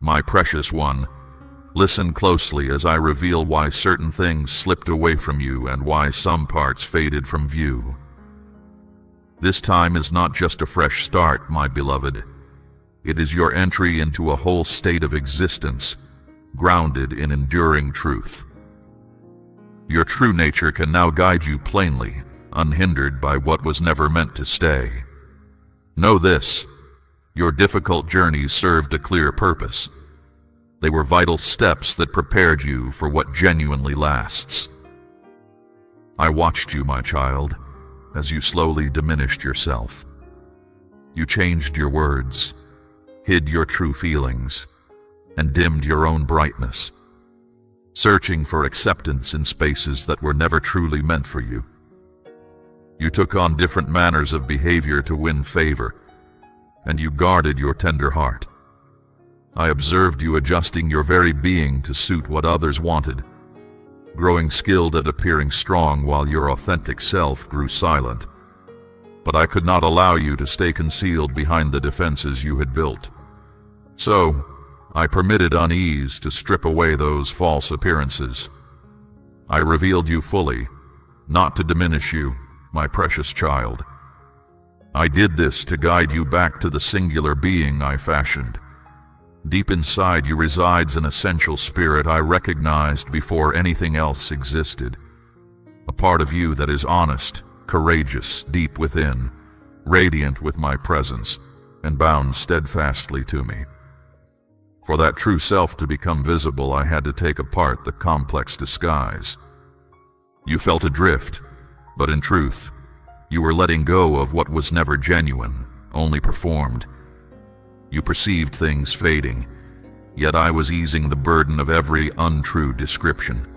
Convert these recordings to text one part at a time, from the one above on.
My precious one, listen closely as I reveal why certain things slipped away from you and why some parts faded from view. This time is not just a fresh start, my beloved. It is your entry into a whole state of existence, grounded in enduring truth. Your true nature can now guide you plainly, unhindered by what was never meant to stay. Know this: your difficult journeys served a clear purpose. They were vital steps that prepared you for what genuinely lasts. I watched you, my child, as you slowly diminished yourself. You changed your words, hid your true feelings, and dimmed your own brightness, searching for acceptance in spaces that were never truly meant for you. You took on different manners of behavior to win favor, and you guarded your tender heart. I observed you adjusting your very being to suit what others wanted, growing skilled at appearing strong while your authentic self grew silent. But I could not allow you to stay concealed behind the defenses you had built. So, I permitted unease to strip away those false appearances. I revealed you fully, not to diminish you, my precious child. I did this to guide you back to the singular being I fashioned. Deep inside you resides an essential spirit I recognized before anything else existed. A part of you that is honest, courageous, deep within, radiant with my presence, and bound steadfastly to me. For that true self to become visible, I had to take apart the complex disguise. You felt adrift, but in truth, you were letting go of what was never genuine, only performed. You perceived things fading, yet I was easing the burden of every untrue description.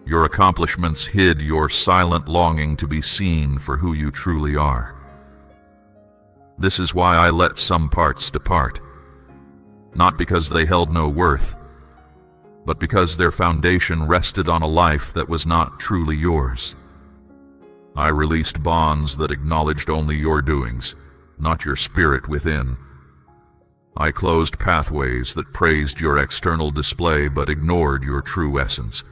Your accomplishments hid your silent longing to be seen for who you truly are. This is why I let some parts depart, not because they held no worth, but because their foundation rested on a life that was not truly yours. I released bonds that acknowledged only your doings, not your spirit within. I closed pathways that praised your external display but ignored your true essence.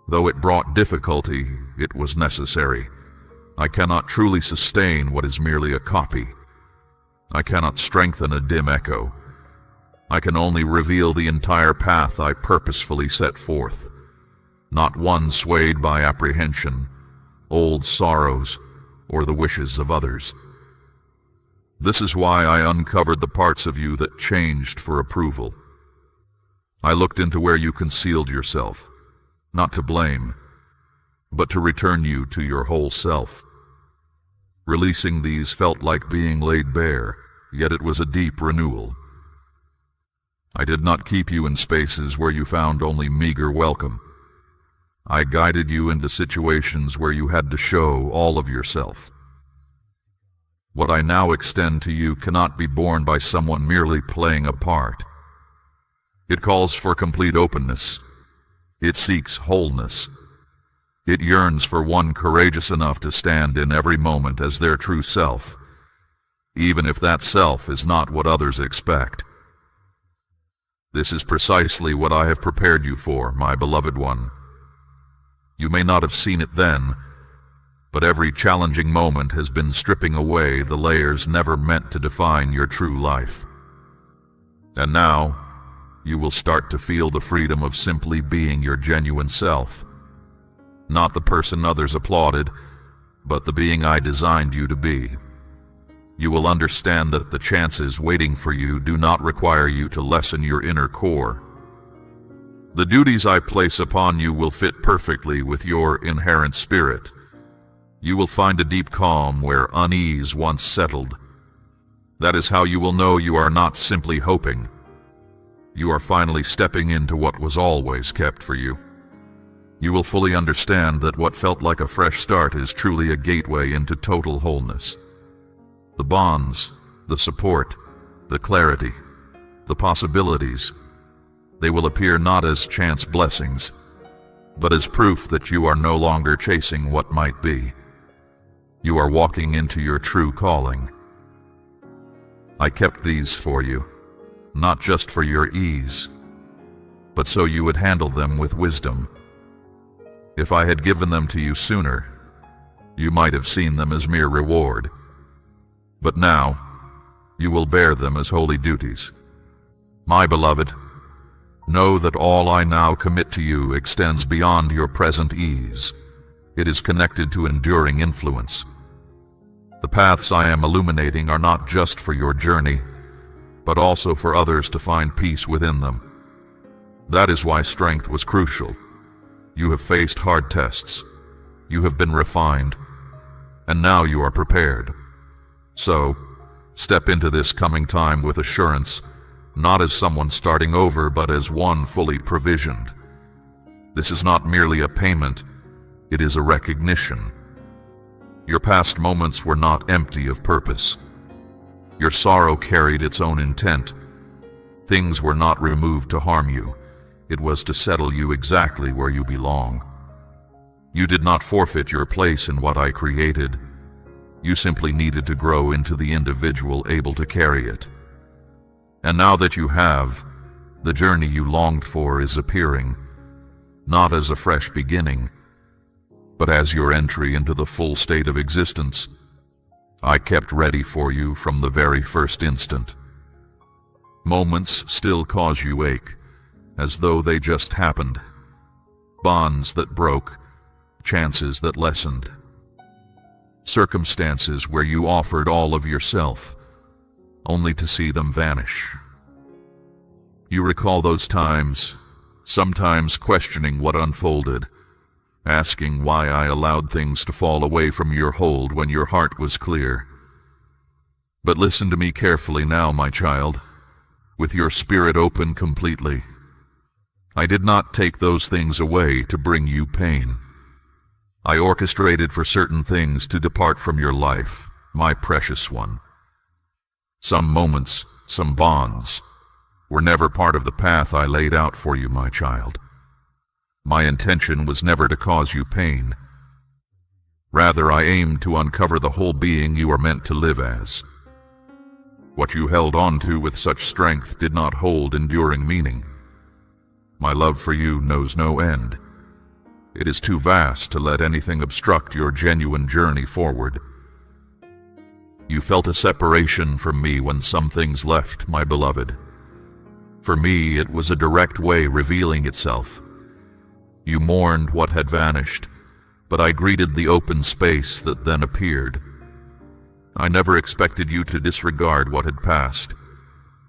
Though it brought difficulty, it was necessary. I cannot truly sustain what is merely a copy. I cannot strengthen a dim echo. I can only reveal the entire path I purposefully set forth, not one swayed by apprehension, old sorrows, or the wishes of others. This is why I uncovered the parts of you that changed for approval. I looked into where you concealed yourself, not to blame, but to return you to your whole self. Releasing these felt like being laid bare, yet it was a deep renewal. I did not keep you in spaces where you found only meager welcome. I guided you into situations where you had to show all of yourself. What I now extend to you cannot be borne by someone merely playing a part. It calls for complete openness. It seeks wholeness. It yearns for one courageous enough to stand in every moment as their true self, even if that self is not what others expect. This is precisely what I have prepared you for, my beloved one. You may not have seen it then, but every challenging moment has been stripping away the layers never meant to define your true life. And now, you will start to feel the freedom of simply being your genuine self. Not the person others applauded, but the being I designed you to be. You will understand that the chances waiting for you do not require you to lessen your inner core. The duties I place upon you will fit perfectly with your inherent spirit. You will find a deep calm where unease once settled. That is how you will know you are not simply hoping. You are finally stepping into what was always kept for you. You will fully understand that what felt like a fresh start is truly a gateway into total wholeness. The bonds, the support, the clarity, the possibilities, they will appear not as chance blessings, but as proof that you are no longer chasing what might be. You are walking into your true calling. I kept these for you, not just for your ease, but so you would handle them with wisdom. If I had given them to you sooner, you might have seen them as mere reward. But now, you will bear them as holy duties. My beloved, know that all I now commit to you extends beyond your present ease. It is connected to enduring influence. The paths I am illuminating are not just for your journey, but also for others to find peace within them. That is why strength was crucial. You have faced hard tests. You have been refined. And now you are prepared. So, step into this coming time with assurance, not as someone starting over, but as one fully provisioned. This is not merely a payment, it is a recognition. Your past moments were not empty of purpose. Your sorrow carried its own intent. Things were not removed to harm you. It was to settle you exactly where you belong. You did not forfeit your place in what I created. You simply needed to grow into the individual able to carry it. And now that you have, the journey you longed for is appearing, not as a fresh beginning, but as your entry into the full state of existence. I kept ready for you from the very first instant. Moments still cause you ache, as though they just happened. Bonds that broke, chances that lessened. Circumstances where you offered all of yourself, only to see them vanish. You recall those times, sometimes questioning what unfolded, asking why I allowed things to fall away from your hold when your heart was clear. But listen to me carefully now, my child, with your spirit open completely. I did not take those things away to bring you pain. I orchestrated for certain things to depart from your life, my precious one. Some moments, some bonds, were never part of the path I laid out for you, my child. My intention was never to cause you pain. Rather, I aimed to uncover the whole being you are meant to live as. What you held on to with such strength did not hold enduring meaning. My love for you knows no end. It is too vast to let anything obstruct your genuine journey forward. You felt a separation from me when some things left, my beloved. For me, it was a direct way revealing itself. You mourned what had vanished, but I greeted the open space that then appeared. I never expected you to disregard what had passed.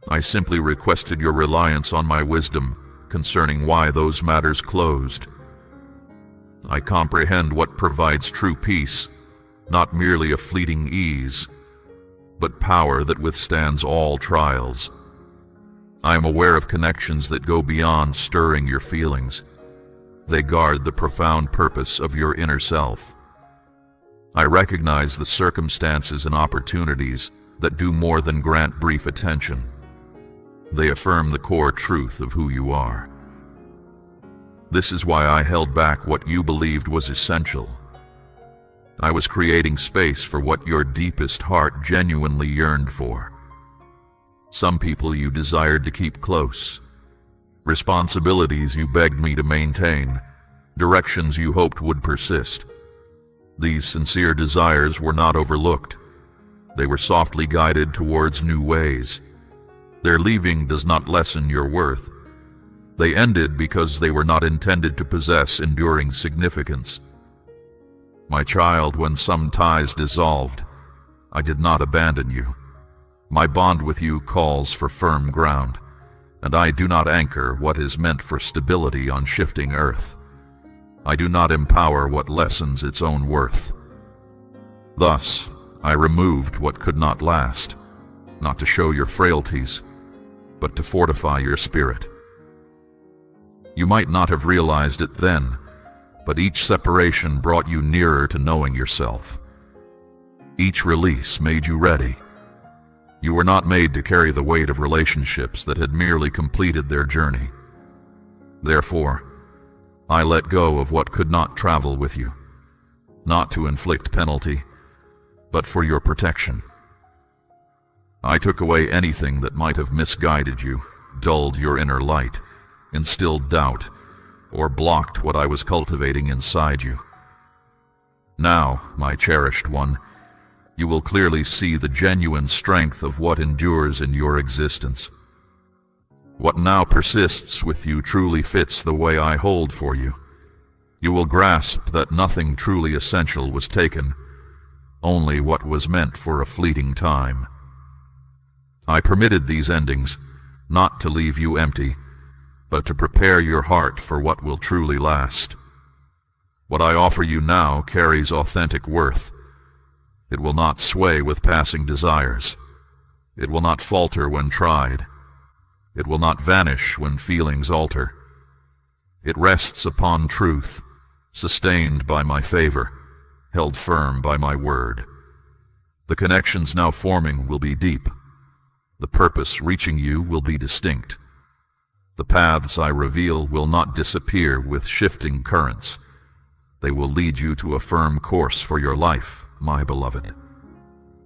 I simply requested your reliance on my wisdom concerning why those matters closed. I comprehend what provides true peace, not merely a fleeting ease, but power that withstands all trials. I am aware of connections that go beyond stirring your feelings. They guard the profound purpose of your inner self. I recognize the circumstances and opportunities that do more than grant brief attention. They affirm the core truth of who you are. This is why I held back what you believed was essential. I was creating space for what your deepest heart genuinely yearned for. Some people you desired to keep close, responsibilities you begged me to maintain, directions you hoped would persist. These sincere desires were not overlooked. They were softly guided towards new ways. Their leaving does not lessen your worth. They ended because they were not intended to possess enduring significance. My child, when some ties dissolved, I did not abandon you. My bond with you calls for firm ground, and I do not anchor what is meant for stability on shifting earth. I do not empower what lessens its own worth. Thus, I removed what could not last, not to show your frailties, but to fortify your spirit. You might not have realized it then, but each separation brought you nearer to knowing yourself. Each release made you ready. You were not made to carry the weight of relationships that had merely completed their journey. Therefore, I let go of what could not travel with you, not to inflict penalty, but for your protection. I took away anything that might have misguided you, dulled your inner light, instilled doubt, or blocked what I was cultivating inside you. Now, my cherished one, you will clearly see the genuine strength of what endures in your existence. What now persists with you truly fits the way I hold for you. You will grasp that nothing truly essential was taken, only what was meant for a fleeting time. I permitted these endings, not to leave you empty, but to prepare your heart for what will truly last. What I offer you now carries authentic worth. It will not sway with passing desires. It will not falter when tried. It will not vanish when feelings alter. It rests upon truth, sustained by my favor, held firm by my word. The connections now forming will be deep. The purpose reaching you will be distinct. The paths I reveal will not disappear with shifting currents. They will lead you to a firm course for your life, my beloved.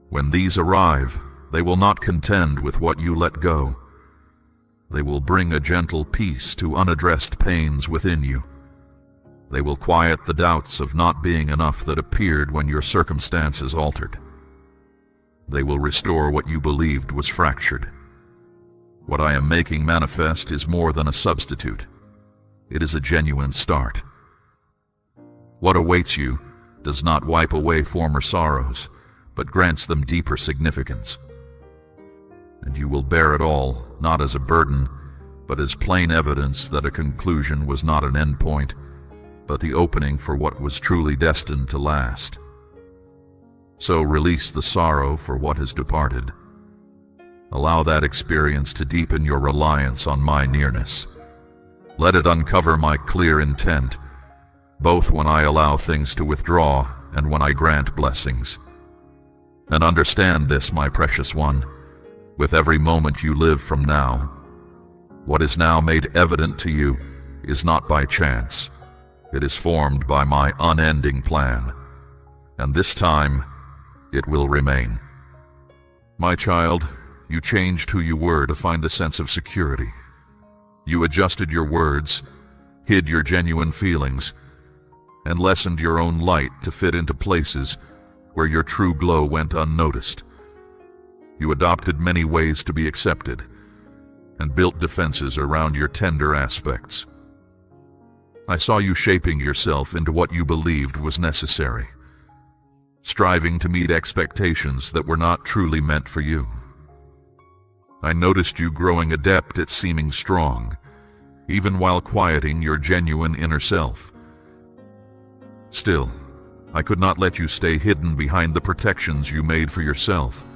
When these arrive, they will not contend with what you let go. They will bring a gentle peace to unaddressed pains within you. They will quiet the doubts of not being enough that appeared when your circumstances altered. They will restore what you believed was fractured. What I am making manifest is more than a substitute. It is a genuine start. What awaits you does not wipe away former sorrows, but grants them deeper significance. And you will bear it all, not as a burden, but as plain evidence that a conclusion was not an end point, but the opening for what was truly destined to last. So release the sorrow for what has departed. Allow that experience to deepen your reliance on my nearness. Let it uncover my clear intent, both when I allow things to withdraw and when I grant blessings. And understand this, my precious one, with every moment you live from now. What is now made evident to you is not by chance. It is formed by my unending plan, and this time it will remain. My child, you changed who you were to find a sense of security. You adjusted your words, hid your genuine feelings, and lessened your own light to fit into places where your true glow went unnoticed. You adopted many ways to be accepted, and built defenses around your tender aspects. I saw you shaping yourself into what you believed was necessary, striving to meet expectations that were not truly meant for you. I noticed you growing adept at seeming strong, even while quieting your genuine inner self. Still, I could not let you stay hidden behind the protections you made for yourself.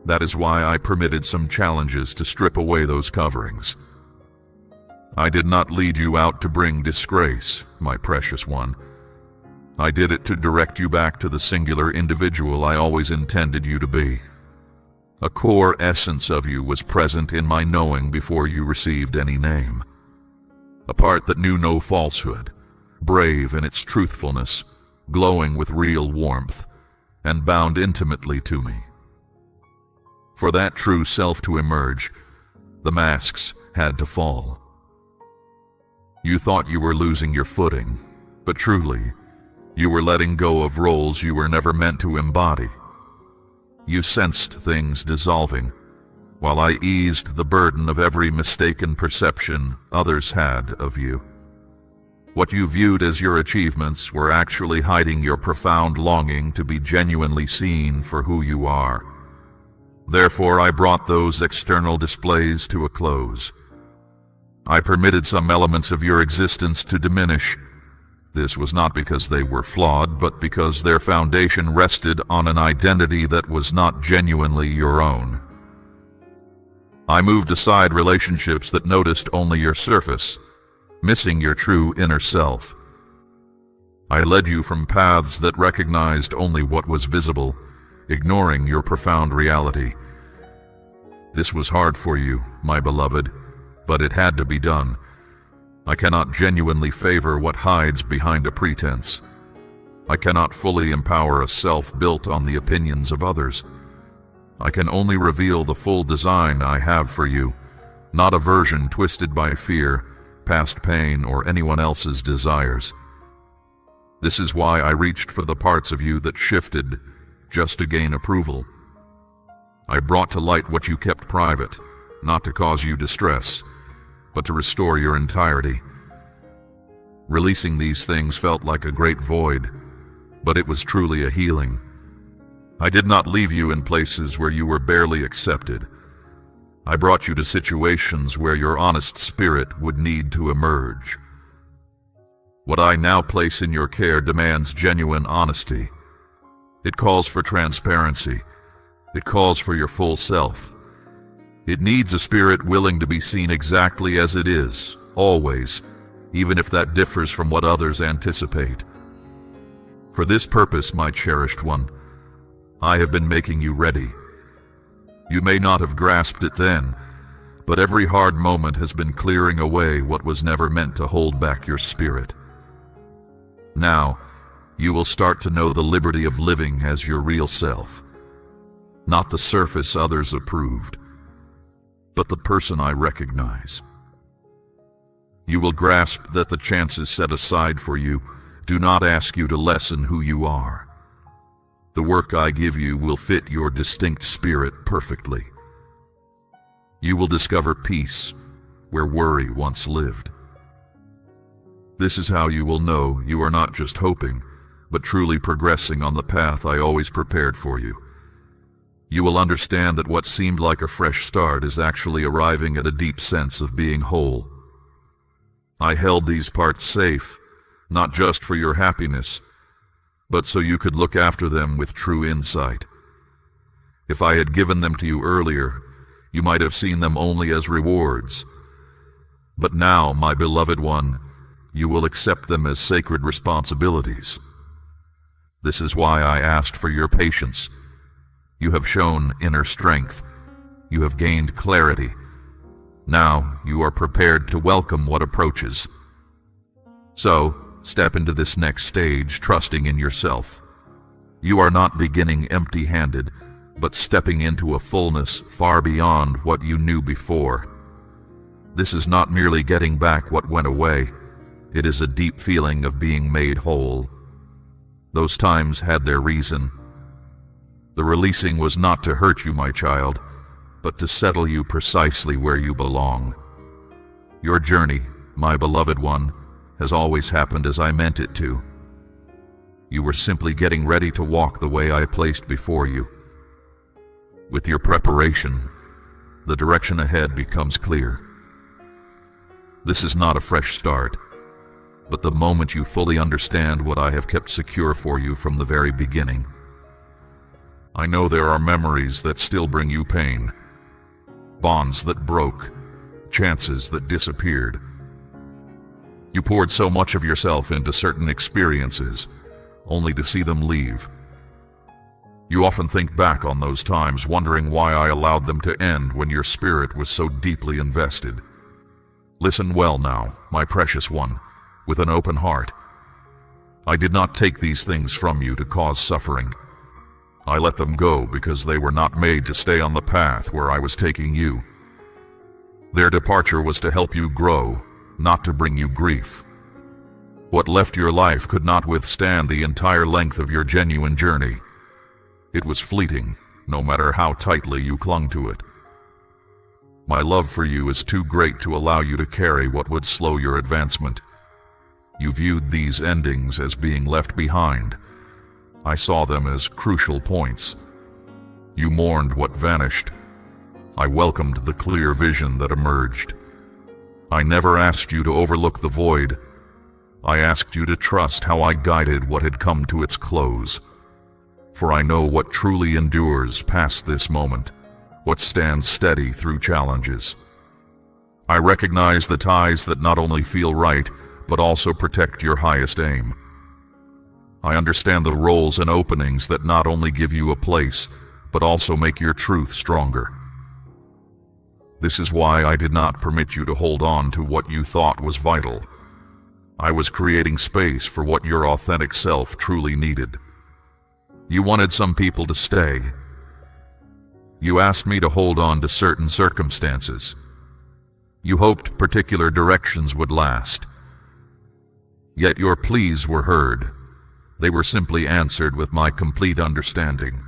That is why I permitted some challenges to strip away those coverings. I did not lead you out to bring disgrace, my precious one. I did it to direct you back to the singular individual I always intended you to be. A core essence of you was present in my knowing before you received any name. A part that knew no falsehood, brave in its truthfulness, glowing with real warmth, and bound intimately to me. For that true self to emerge, the masks had to fall. You thought you were losing your footing, but truly, you were letting go of roles you were never meant to embody. You sensed things dissolving, while I eased the burden of every mistaken perception others had of you. What you viewed as your achievements were actually hiding your profound longing to be genuinely seen for who you are. Therefore, I brought those external displays to a close. I permitted some elements of your existence to diminish. This was not because they were flawed, but because their foundation rested on an identity that was not genuinely your own. I moved aside relationships that noticed only your surface, missing your true inner self. I led you from paths that recognized only what was visible, ignoring your profound reality. This was hard for you, my beloved, but it had to be done. I cannot genuinely favor what hides behind a pretense. I cannot fully empower a self built on the opinions of others. I can only reveal the full design I have for you, not a version twisted by fear, past pain, or anyone else's desires. This is why I reached for the parts of you that shifted just to gain approval. I brought to light what you kept private, not to cause you distress, but to restore your entirety. Releasing these things felt like a great void, but it was truly a healing. I did not leave you in places where you were barely accepted. I brought you to situations where your honest spirit would need to emerge. What I now place in your care demands genuine honesty. It calls for transparency. It calls for your full self. It needs a spirit willing to be seen exactly as it is, always, even if that differs from what others anticipate. For this purpose, my cherished one, I have been making you ready. You may not have grasped it then, but every hard moment has been clearing away what was never meant to hold back your spirit. Now, you will start to know the liberty of living as your real self, not the surface others approved, but the person I recognize. You will grasp that the chances set aside for you do not ask you to lessen who you are. The work I give you will fit your distinct spirit perfectly. You will discover peace where worry once lived. This is how you will know you are not just hoping, but truly progressing on the path I always prepared for you. You will understand that what seemed like a fresh start is actually arriving at a deep sense of being whole. I held these parts safe, not just for your happiness, but so you could look after them with true insight. If I had given them to you earlier, you might have seen them only as rewards. But now, my beloved one, you will accept them as sacred responsibilities. This is why I asked for your patience. You have shown inner strength. You have gained clarity. Now you are prepared to welcome what approaches. So, step into this next stage trusting in yourself. You are not beginning empty-handed, but stepping into a fullness far beyond what you knew before. This is not merely getting back what went away. It is a deep feeling of being made whole. Those times had their reason. The releasing was not to hurt you, my child, but to settle you precisely where you belong. Your journey, my beloved one, has always happened as I meant it to. You were simply getting ready to walk the way I placed before you. With your preparation, the direction ahead becomes clear. This is not a fresh start, but the moment you fully understand what I have kept secure for you from the very beginning. I know there are memories that still bring you pain, bonds that broke, chances that disappeared. You poured so much of yourself into certain experiences, only to see them leave. You often think back on those times, wondering why I allowed them to end when your spirit was so deeply invested. Listen well now, my precious one, with an open heart. I did not take these things from you to cause suffering. I let them go because they were not made to stay on the path where I was taking you. Their departure was to help you grow, not to bring you grief. What left your life could not withstand the entire length of your genuine journey. It was fleeting, no matter how tightly you clung to it. My love for you is too great to allow you to carry what would slow your advancement. You viewed these endings as being left behind. I saw them as crucial points. You mourned what vanished. I welcomed the clear vision that emerged. I never asked you to overlook the void. I asked you to trust how I guided what had come to its close. For I know what truly endures past this moment, what stands steady through challenges. I recognize the ties that not only feel right, but also protect your highest aim. I understand the roles and openings that not only give you a place, but also make your truth stronger. This is why I did not permit you to hold on to what you thought was vital. I was creating space for what your authentic self truly needed. You wanted some people to stay. You asked me to hold on to certain circumstances. You hoped particular directions would last. Yet your pleas were heard. They were simply answered with my complete understanding.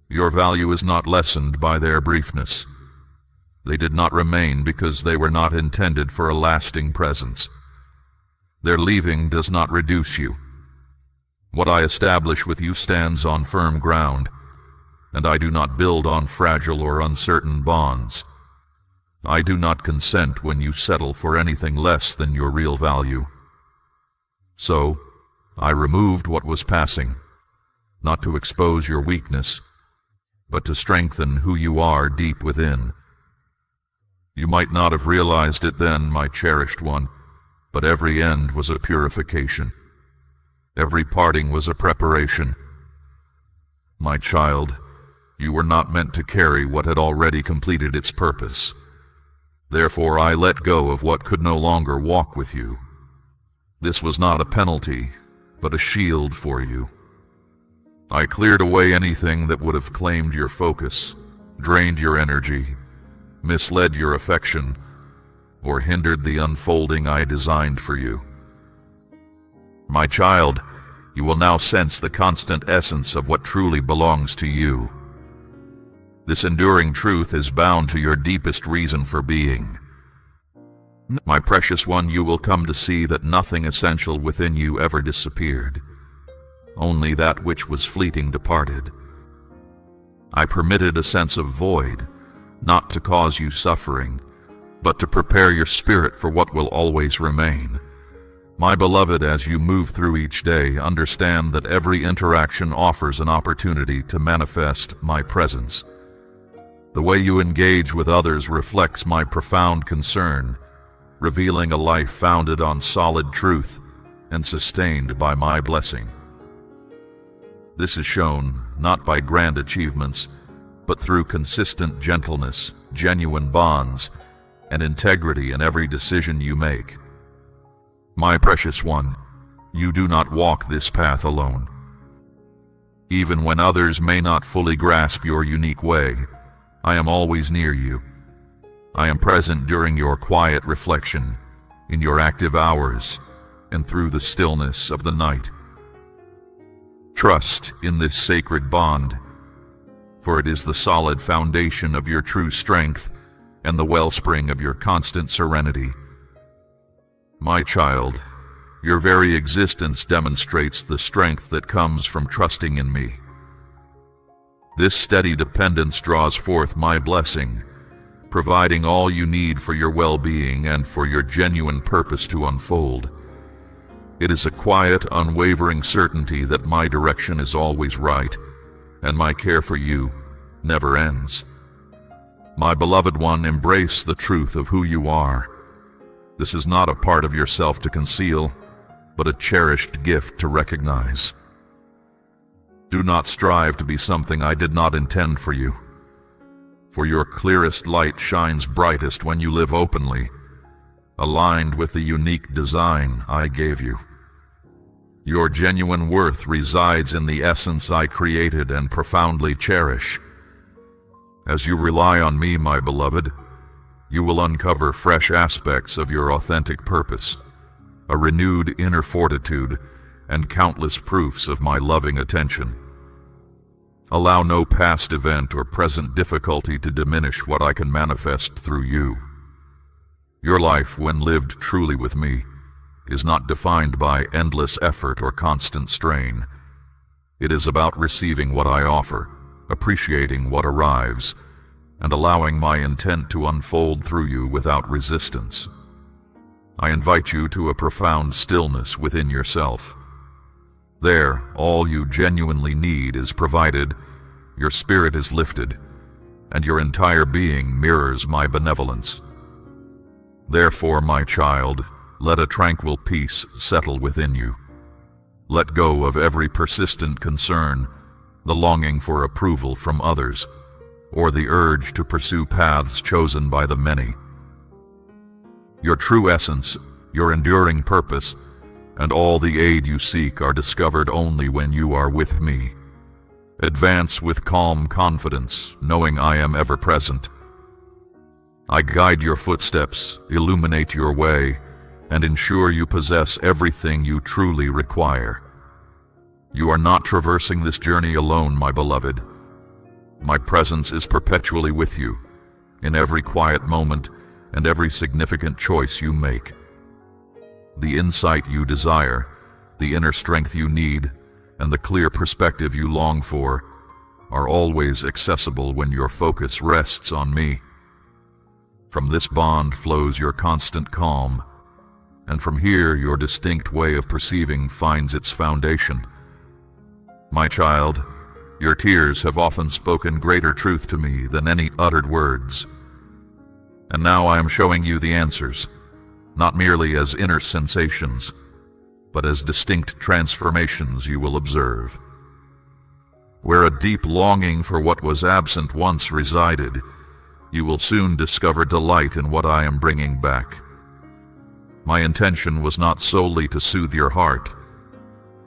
Your value is not lessened by their briefness. They did not remain because they were not intended for a lasting presence. Their leaving does not reduce you. What I establish with you stands on firm ground, and I do not build on fragile or uncertain bonds. I do not consent when you settle for anything less than your real value. So, I removed what was passing, not to expose your weakness, but to strengthen who you are deep within. You might not have realized it then, my cherished one, but every end was a purification. Every parting was a preparation. My child, you were not meant to carry what had already completed its purpose. Therefore I let go of what could no longer walk with you. This was not a penalty, but a shield for you. I cleared away anything that would have claimed your focus, drained your energy, misled your affection, or hindered the unfolding I designed for you. My child, you will now sense the constant essence of what truly belongs to you. This enduring truth is bound to your deepest reason for being. My precious one, you will come to see that nothing essential within you ever disappeared. Only that which was fleeting departed. I permitted a sense of void, not to cause you suffering, but to prepare your spirit for what will always remain. My beloved, as you move through each day, understand that every interaction offers an opportunity to manifest my presence. The way you engage with others reflects my profound concern, revealing a life founded on solid truth and sustained by my blessing. This is shown not by grand achievements, but through consistent gentleness, genuine bonds, and integrity in every decision you make. My precious one, you do not walk this path alone. Even when others may not fully grasp your unique way, I am always near you. I am present during your quiet reflection, in your active hours, and through the stillness of the night. Trust in this sacred bond, for it is the solid foundation of your true strength and the wellspring of your constant serenity. My child, your very existence demonstrates the strength that comes from trusting in me. This steady dependence draws forth my blessing, providing all you need for your well-being and for your genuine purpose to unfold. It is a quiet, unwavering certainty that my direction is always right, and my care for you never ends. My beloved one, embrace the truth of who you are. This is not a part of yourself to conceal, but a cherished gift to recognize. Do not strive to be something I did not intend for you, for your clearest light shines brightest when you live openly, aligned with the unique design I gave you. Your genuine worth resides in the essence I created and profoundly cherish. As you rely on me, my beloved, you will uncover fresh aspects of your authentic purpose, a renewed inner fortitude, and countless proofs of my loving attention. Allow no past event or present difficulty to diminish what I can manifest through you. Your life, when lived truly with me, is not defined by endless effort or constant strain. It is about receiving what I offer, appreciating what arrives, and allowing my intent to unfold through you without resistance. I invite you to a profound stillness within yourself. There, all you genuinely need is provided, your spirit is lifted, and your entire being mirrors my benevolence. Therefore, my child, let a tranquil peace settle within you. Let go of every persistent concern, the longing for approval from others, or the urge to pursue paths chosen by the many. Your true essence, your enduring purpose, and all the aid you seek are discovered only when you are with me. Advance with calm confidence, knowing I am ever present. I guide your footsteps, illuminate your way, and ensure you possess everything you truly require. You are not traversing this journey alone, my beloved. My presence is perpetually with you, in every quiet moment and every significant choice you make. The insight you desire, the inner strength you need, and the clear perspective you long for are always accessible when your focus rests on me. From this bond flows your constant calm, and from here your distinct way of perceiving finds its foundation. My child, your tears have often spoken greater truth to me than any uttered words. And now I am showing you the answers, not merely as inner sensations, but as distinct transformations you will observe. Where a deep longing for what was absent once resided, you will soon discover delight in what I am bringing back. My intention was not solely to soothe your heart,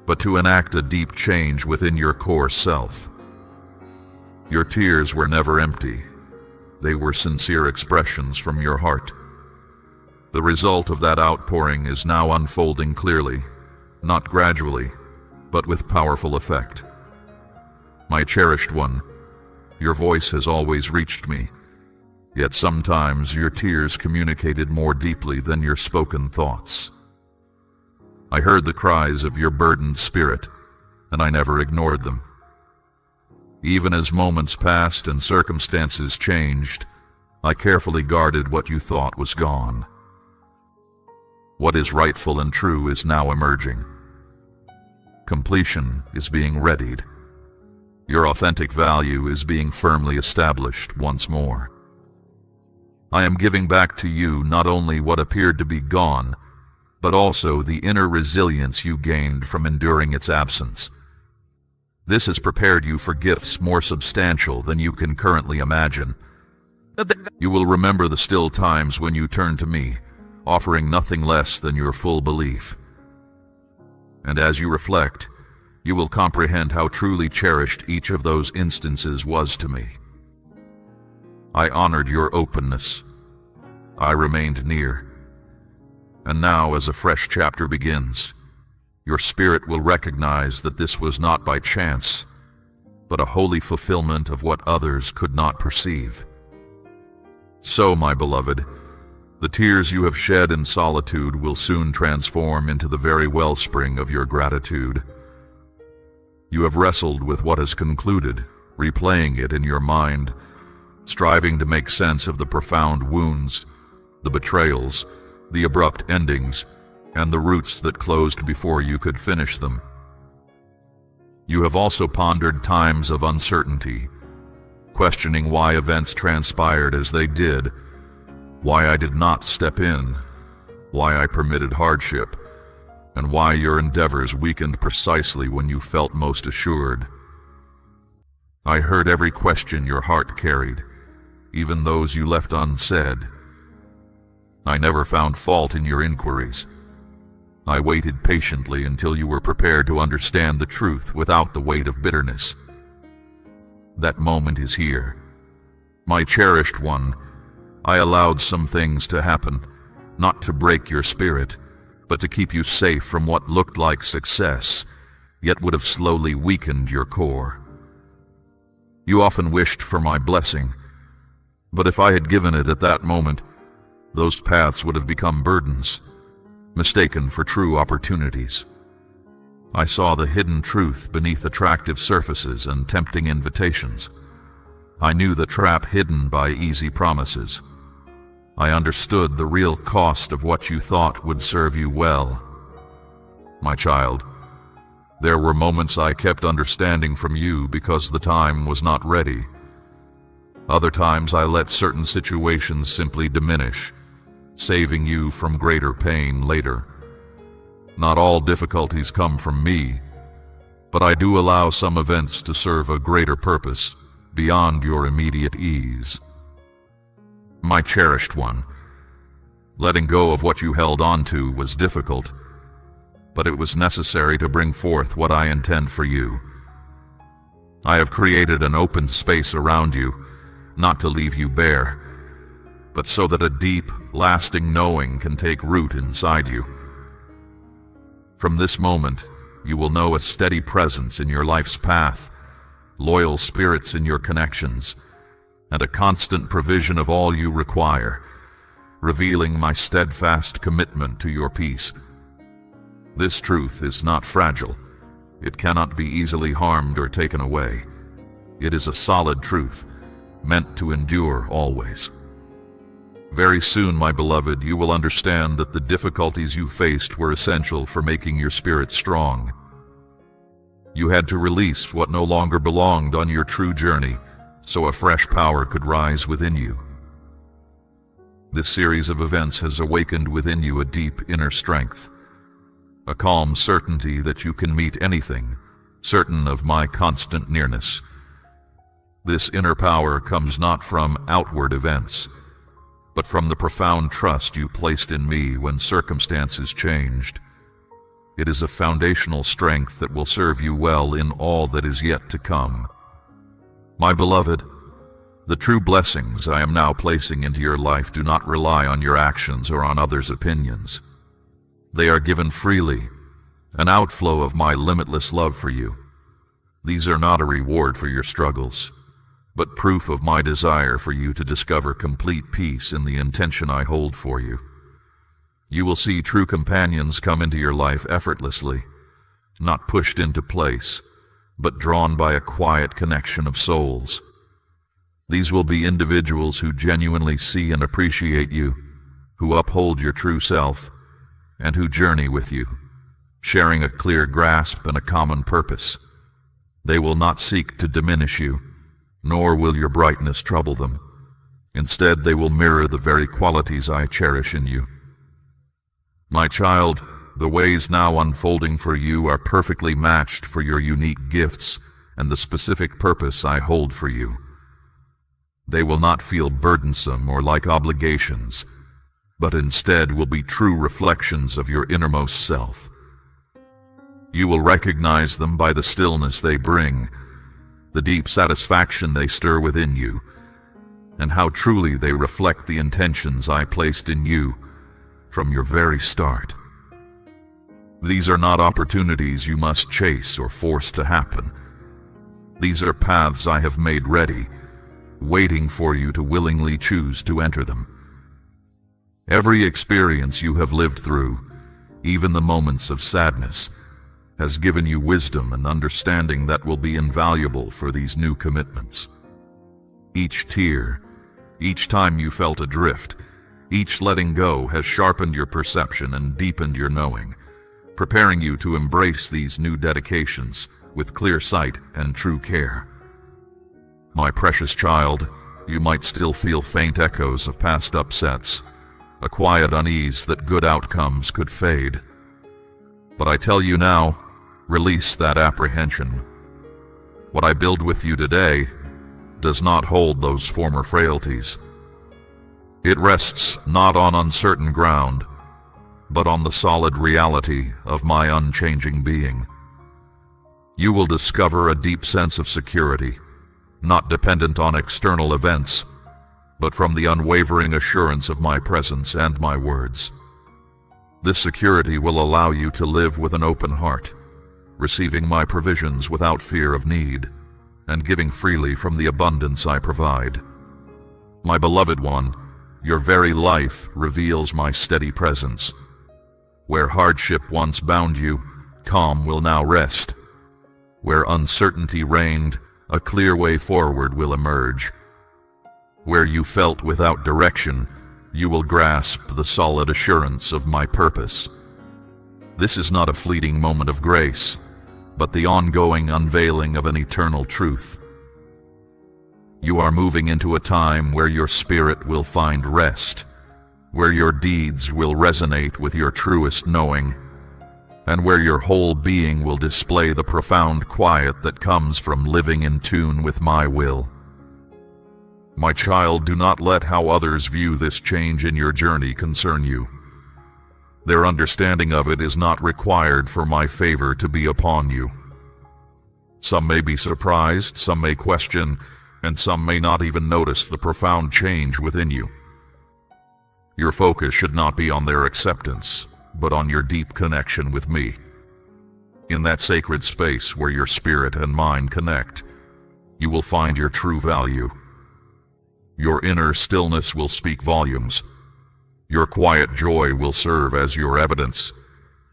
but to enact a deep change within your core self. Your tears were never empty. They were sincere expressions from your heart. The result of that outpouring is now unfolding clearly, not gradually, but with powerful effect. My cherished one, your voice has always reached me, yet sometimes your tears communicated more deeply than your spoken thoughts. I heard the cries of your burdened spirit, and I never ignored them. Even as moments passed and circumstances changed, I carefully guarded what you thought was gone. What is rightful and true is now emerging. Completion is being readied. Your authentic value is being firmly established once more. I am giving back to you not only what appeared to be gone, but also the inner resilience you gained from enduring its absence. This has prepared you for gifts more substantial than you can currently imagine. You will remember the still times when you turned to me, offering nothing less than your full belief. And as you reflect, you will comprehend how truly cherished each of those instances was to me. I honored your openness. I remained near. And now, as a fresh chapter begins, your spirit will recognize that this was not by chance, but a holy fulfillment of what others could not perceive. So, my beloved, the tears you have shed in solitude will soon transform into the very wellspring of your gratitude. You have wrestled with what has concluded, replaying it in your mind, striving to make sense of the profound wounds, the betrayals, the abrupt endings, and the roots that closed before you could finish them. You have also pondered times of uncertainty, questioning why events transpired as they did, why I did not step in, why I permitted hardship, and why your endeavors weakened precisely when you felt most assured. I heard every question your heart carried, even those you left unsaid. I never found fault in your inquiries. I waited patiently until you were prepared to understand the truth without the weight of bitterness. That moment is here. My cherished one, I allowed some things to happen, not to break your spirit, but to keep you safe from what looked like success, yet would have slowly weakened your core. You often wished for my blessing, but if I had given it at that moment, those paths would have become burdens, mistaken for true opportunities. I saw the hidden truth beneath attractive surfaces and tempting invitations. I knew the trap hidden by easy promises. I understood the real cost of what you thought would serve you well. My child, there were moments I kept understanding from you because the time was not ready. Other times I let certain situations simply diminish, saving you from greater pain later. Not all difficulties come from me, but I do allow some events to serve a greater purpose beyond your immediate ease. My cherished one, letting go of what you held on to was difficult, but it was necessary to bring forth what I intend for you. I have created an open space around you, not to leave you bare, but so that a deep, lasting knowing can take root inside you. From this moment, you will know a steady presence in your life's path, loyal spirits in your connections, and a constant provision of all you require, revealing my steadfast commitment to your peace. This truth is not fragile. It cannot be easily harmed or taken away. It is a solid truth, meant to endure always. Very soon, my beloved, you will understand that the difficulties you faced were essential for making your spirit strong. You had to release what no longer belonged on your true journey, so a fresh power could rise within you. This series of events has awakened within you a deep inner strength, a calm certainty that you can meet anything, certain of my constant nearness. This inner power comes not from outward events, but from the profound trust you placed in me when circumstances changed. It is a foundational strength that will serve you well in all that is yet to come. My beloved, the true blessings I am now placing into your life do not rely on your actions or on others' opinions. They are given freely, an outflow of my limitless love for you. These are not a reward for your struggles, but proof of my desire for you to discover complete peace in the intention I hold for you. You will see true companions come into your life effortlessly, not pushed into place, but drawn by a quiet connection of souls. These will be individuals who genuinely see and appreciate you, who uphold your true self, and who journey with you, sharing a clear grasp and a common purpose. They will not seek to diminish you, nor will your brightness trouble them. Instead, they will mirror the very qualities I cherish in you. My child, the ways now unfolding for you are perfectly matched for your unique gifts and the specific purpose I hold for you. They will not feel burdensome or like obligations, but instead will be true reflections of your innermost self. You will recognize them by the stillness they bring, the deep satisfaction they stir within you, and how truly they reflect the intentions I placed in you from your very start. These are not opportunities you must chase or force to happen. These are paths I have made ready, waiting for you to willingly choose to enter them. Every experience you have lived through, even the moments of sadness, has given you wisdom and understanding that will be invaluable for these new commitments. Each tear, each time you felt adrift, each letting go has sharpened your perception and deepened your knowing, preparing you to embrace these new dedications with clear sight and true care. My precious child, you might still feel faint echoes of past upsets, a quiet unease that good outcomes could fade. But I tell you now, release that apprehension. What I build with you today does not hold those former frailties. It rests not on uncertain ground, but on the solid reality of my unchanging being. You will discover a deep sense of security, not dependent on external events, but from the unwavering assurance of my presence and my words. This security will allow you to live with an open heart, receiving my provisions without fear of need, and giving freely from the abundance I provide. My beloved one, your very life reveals my steady presence. Where hardship once bound you, calm will now rest. Where uncertainty reigned, a clear way forward will emerge. Where you felt without direction, you will grasp the solid assurance of my purpose. This is not a fleeting moment of grace, but the ongoing unveiling of an eternal truth. You are moving into a time where your spirit will find rest, where your deeds will resonate with your truest knowing, and where your whole being will display the profound quiet that comes from living in tune with my will. My child, do not let how others view this change in your journey concern you. Their understanding of it is not required for my favor to be upon you. Some may be surprised, some may question, and some may not even notice the profound change within you. Your focus should not be on their acceptance, but on your deep connection with me. In that sacred space where your spirit and mind connect, you will find your true value. Your inner stillness will speak volumes. Your quiet joy will serve as your evidence,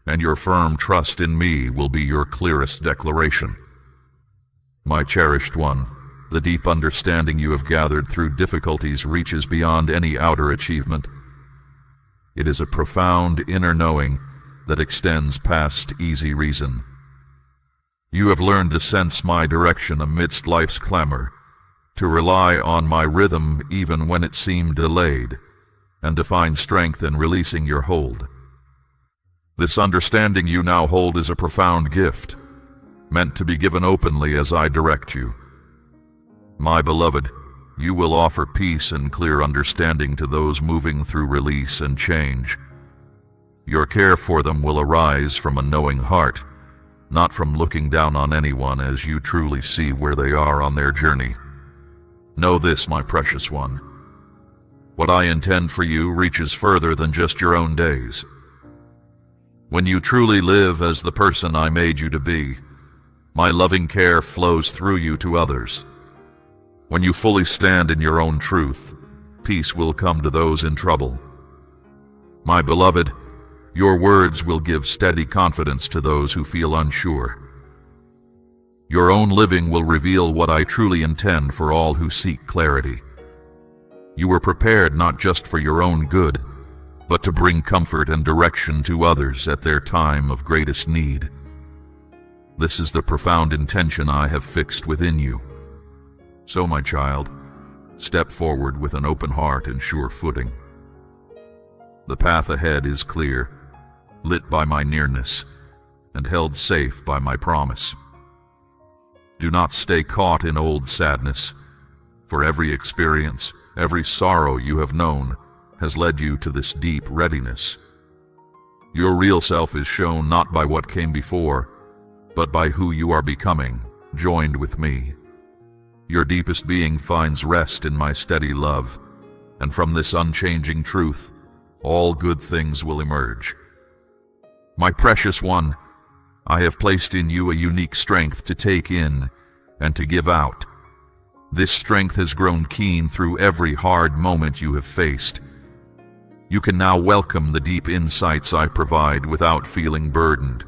and your firm trust in me will be your clearest declaration. My cherished one, the deep understanding you have gathered through difficulties reaches beyond any outer achievement. It is a profound inner knowing that extends past easy reason. You have learned to sense my direction amidst life's clamor, to rely on my rhythm even when it seemed delayed, and to find strength in releasing your hold. This understanding you now hold is a profound gift, meant to be given openly as I direct you. My beloved, you will offer peace and clear understanding to those moving through release and change. Your care for them will arise from a knowing heart, not from looking down on anyone, as you truly see where they are on their journey. Know this, my precious one. What I intend for you reaches further than just your own days. When you truly live as the person I made you to be, my loving care flows through you to others. When you fully stand in your own truth, peace will come to those in trouble. My beloved, your words will give steady confidence to those who feel unsure. Your own living will reveal what I truly intend for all who seek clarity. You were prepared not just for your own good, but to bring comfort and direction to others at their time of greatest need. This is the profound intention I have fixed within you. So, my child, step forward with an open heart and sure footing. The path ahead is clear, lit by my nearness, and held safe by my promise. Do not stay caught in old sadness, for every experience, every sorrow you have known has led you to this deep readiness. Your real self is shown not by what came before, but by who you are becoming, joined with me. Your deepest being finds rest in my steady love, and from this unchanging truth, all good things will emerge. My precious one, I have placed in you a unique strength to take in and to give out. This strength has grown keen through every hard moment you have faced. You can now welcome the deep insights I provide without feeling burdened,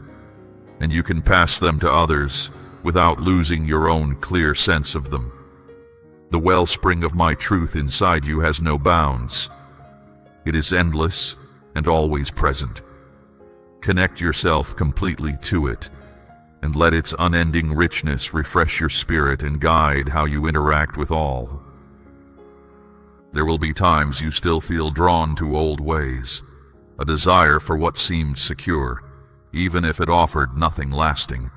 and you can pass them to others without losing your own clear sense of them. The wellspring of my truth inside you has no bounds. It is endless and always present. Connect yourself completely to it, and let its unending richness refresh your spirit and guide how you interact with all. There will be times you still feel drawn to old ways, a desire for what seemed secure, even if it offered nothing lasting.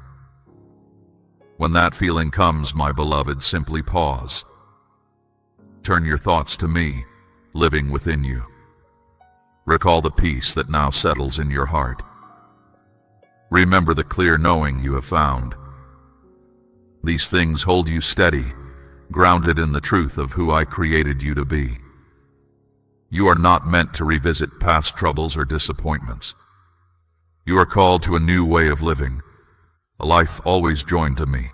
When that feeling comes, my beloved, simply pause. Turn your thoughts to me, living within you. Recall the peace that now settles in your heart. Remember the clear knowing you have found. These things hold you steady, grounded in the truth of who I created you to be. You are not meant to revisit past troubles or disappointments. You are called to a new way of living, a life always joined to me,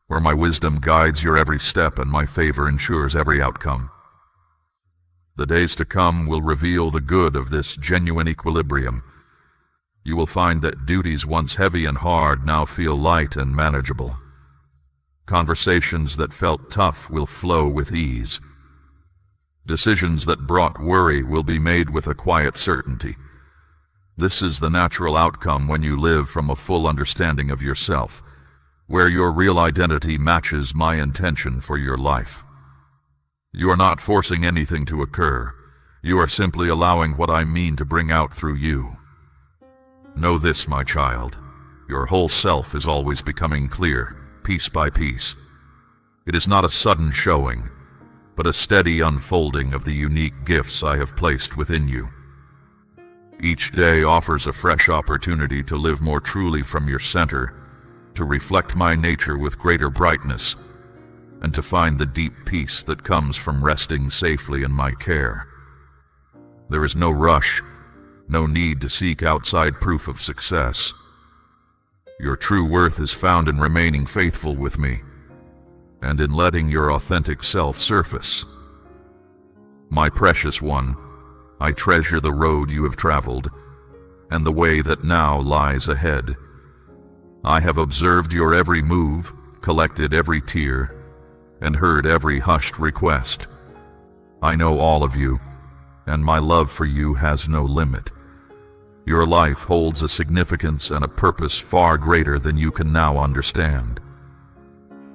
where my wisdom guides your every step and my favor ensures every outcome. The days to come will reveal the good of this genuine equilibrium. You will find that duties once heavy and hard now feel light and manageable. Conversations that felt tough will flow with ease. Decisions that brought worry will be made with a quiet certainty. This is the natural outcome when you live from a full understanding of yourself, where your real identity matches my intention for your life. You are not forcing anything to occur. You are simply allowing what I mean to bring out through you. Know this, my child. Your whole self is always becoming clear, piece by piece. It is not a sudden showing, but a steady unfolding of the unique gifts I have placed within you. Each day offers a fresh opportunity to live more truly from your center, to reflect my nature with greater brightness, and to find the deep peace that comes from resting safely in my care. There is no rush, no need to seek outside proof of success. Your true worth is found in remaining faithful with me, and in letting your authentic self surface. My precious one, I treasure the road you have traveled, and the way that now lies ahead. I have observed your every move, collected every tear, and heard every hushed request. I know all of you, and my love for you has no limit. Your life holds a significance and a purpose far greater than you can now understand.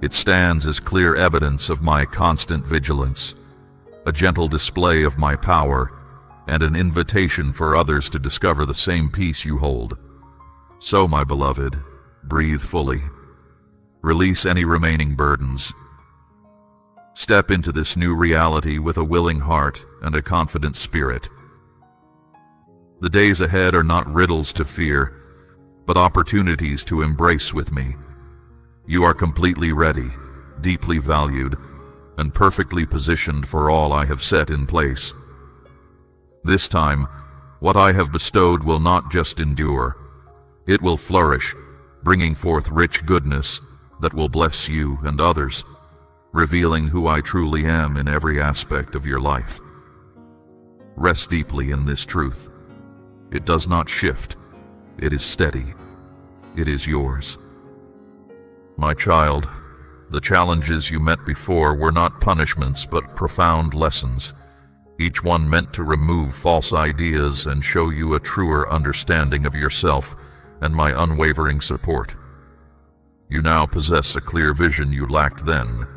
It stands as clear evidence of my constant vigilance, a gentle display of my power, and an invitation for others to discover the same peace you hold. So, my beloved, breathe fully. Release any remaining burdens. Step into this new reality with a willing heart and a confident spirit. The days ahead are not riddles to fear, but opportunities to embrace with me. You are completely ready, deeply valued, and perfectly positioned for all I have set in place. This time, what I have bestowed will not just endure. It will flourish, bringing forth rich goodness that will bless you and others, revealing who I truly am in every aspect of your life. Rest deeply in this truth. It does not shift. It is steady. It is yours. My child, the challenges you met before were not punishments but profound lessons, each one meant to remove false ideas and show you a truer understanding of yourself and my unwavering support. You now possess a clear vision you lacked then,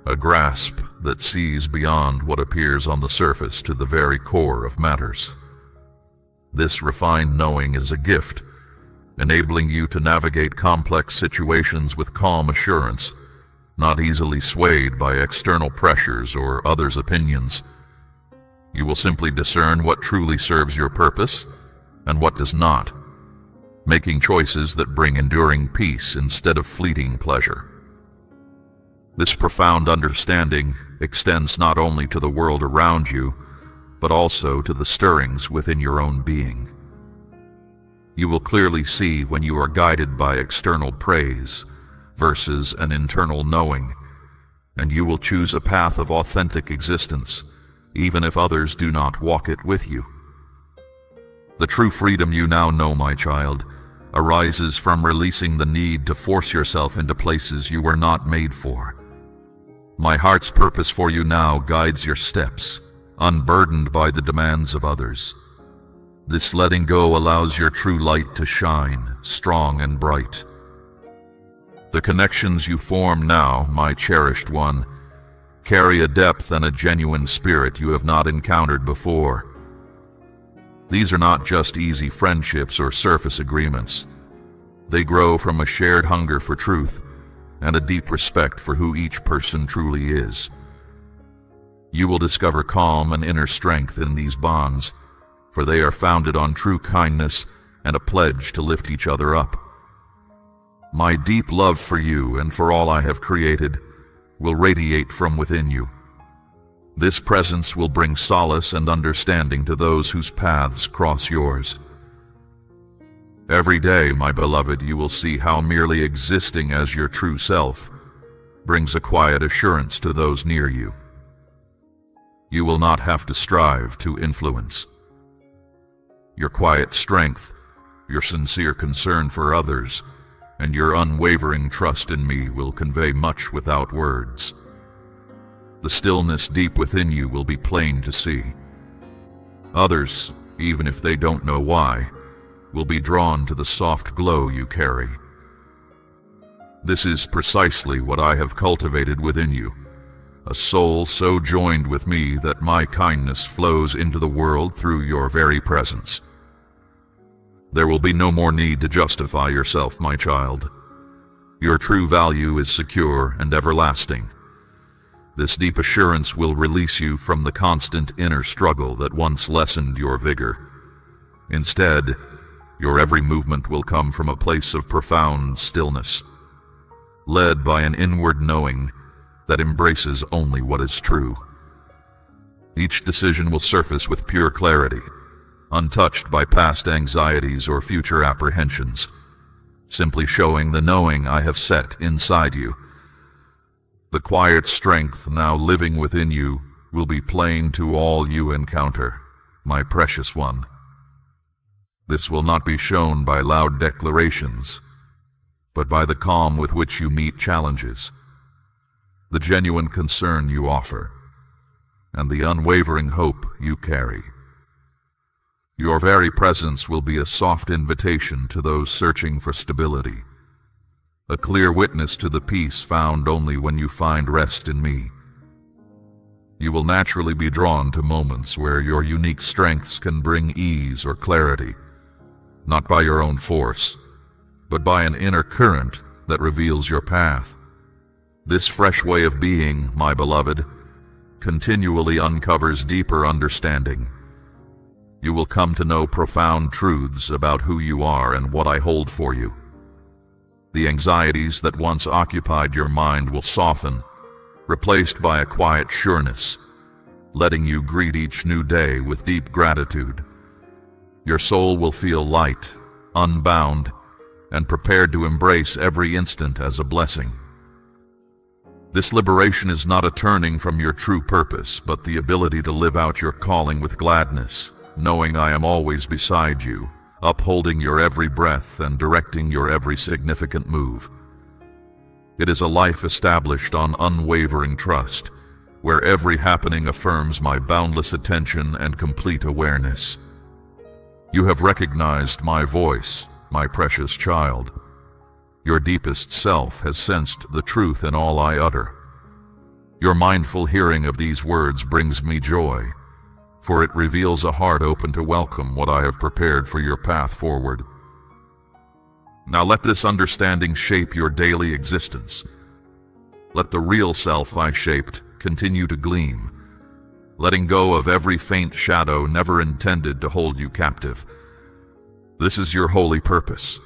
a grasp that sees beyond what appears on the surface to the very core of matters. This refined knowing is a gift, enabling you to navigate complex situations with calm assurance, not easily swayed by external pressures or others' opinions. You will simply discern what truly serves your purpose and what does not, making choices that bring enduring peace instead of fleeting pleasure. This profound understanding extends not only to the world around you, but also to the stirrings within your own being. You will clearly see when you are guided by external praise versus an internal knowing, and you will choose a path of authentic existence, even if others do not walk it with you. The true freedom you now know, my child, arises from releasing the need to force yourself into places you were not made for. My heart's purpose for you now guides your steps, unburdened by the demands of others. This letting go allows your true light to shine, strong and bright. The connections you form now, my cherished one, carry a depth and a genuine spirit you have not encountered before. These are not just easy friendships or surface agreements. They grow from a shared hunger for truth and a deep respect for who each person truly is. You will discover calm and inner strength in these bonds, for they are founded on true kindness and a pledge to lift each other up. My deep love for you and for all I have created will radiate from within you. This presence will bring solace and understanding to those whose paths cross yours. Every day, my beloved, you will see how merely existing as your true self brings a quiet assurance to those near you. You will not have to strive to influence. Your quiet strength, your sincere concern for others, and your unwavering trust in me will convey much without words. The stillness deep within you will be plain to see. Others, even if they don't know why, will be drawn to the soft glow you carry. This is precisely what I have cultivated within you, a soul so joined with me that my kindness flows into the world through your very presence. There will be no more need to justify yourself, my child. Your true value is secure and everlasting. This deep assurance will release you from the constant inner struggle that once lessened your vigor. Instead, your every movement will come from a place of profound stillness, led by an inward knowing that embraces only what is true. Each decision will surface with pure clarity, untouched by past anxieties or future apprehensions, simply showing the knowing I have set inside you. The quiet strength now living within you will be plain to all you encounter, my precious one. This will not be shown by loud declarations, but by the calm with which you meet challenges, the genuine concern you offer, and the unwavering hope you carry. Your very presence will be a soft invitation to those searching for stability, a clear witness to the peace found only when you find rest in me. You will naturally be drawn to moments where your unique strengths can bring ease or clarity, not by your own force, but by an inner current that reveals your path. This fresh way of being, my beloved, continually uncovers deeper understanding. You will come to know profound truths about who you are and what I hold for you. The anxieties that once occupied your mind will soften, replaced by a quiet sureness, letting you greet each new day with deep gratitude. Your soul will feel light, unbound, and prepared to embrace every instant as a blessing. This liberation is not a turning from your true purpose, but the ability to live out your calling with gladness, knowing I am always beside you, upholding your every breath and directing your every significant move. It is a life established on unwavering trust, where every happening affirms my boundless attention and complete awareness. You have recognized my voice, my precious child. Your deepest self has sensed the truth in all I utter. Your mindful hearing of these words brings me joy, for it reveals a heart open to welcome what I have prepared for your path forward. Now let this understanding shape your daily existence. Let the real self I shaped continue to gleam, letting go of every faint shadow never intended to hold you captive. This is your holy purpose,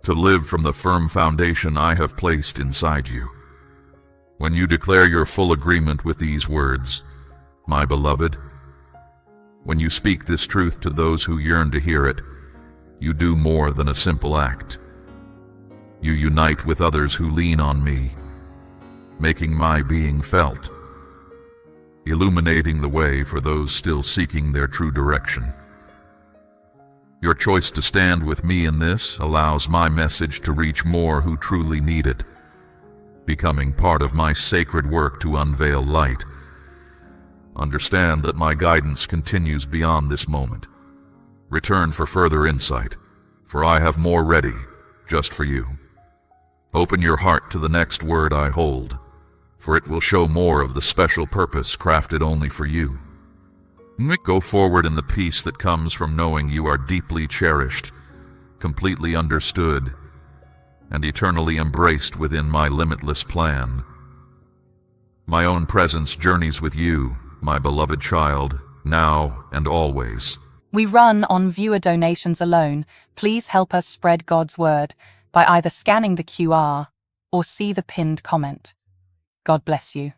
to live from the firm foundation I have placed inside you. When you declare your full agreement with these words, my beloved, when you speak this truth to those who yearn to hear it, you do more than a simple act. You unite with others who lean on me, making my being felt, illuminating the way for those still seeking their true direction. Your choice to stand with me in this allows my message to reach more who truly need it, becoming part of my sacred work to unveil light. Understand that my guidance continues beyond this moment. Return for further insight, for I have more ready just for you. Open your heart to the next word I hold, for it will show more of the special purpose crafted only for you. Go forward in the peace that comes from knowing you are deeply cherished, completely understood, and eternally embraced within my limitless plan. My own presence journeys with you, my beloved child, now and always. We run on viewer donations alone. Please help us spread God's word by either scanning the QR or see the pinned comment. God bless you.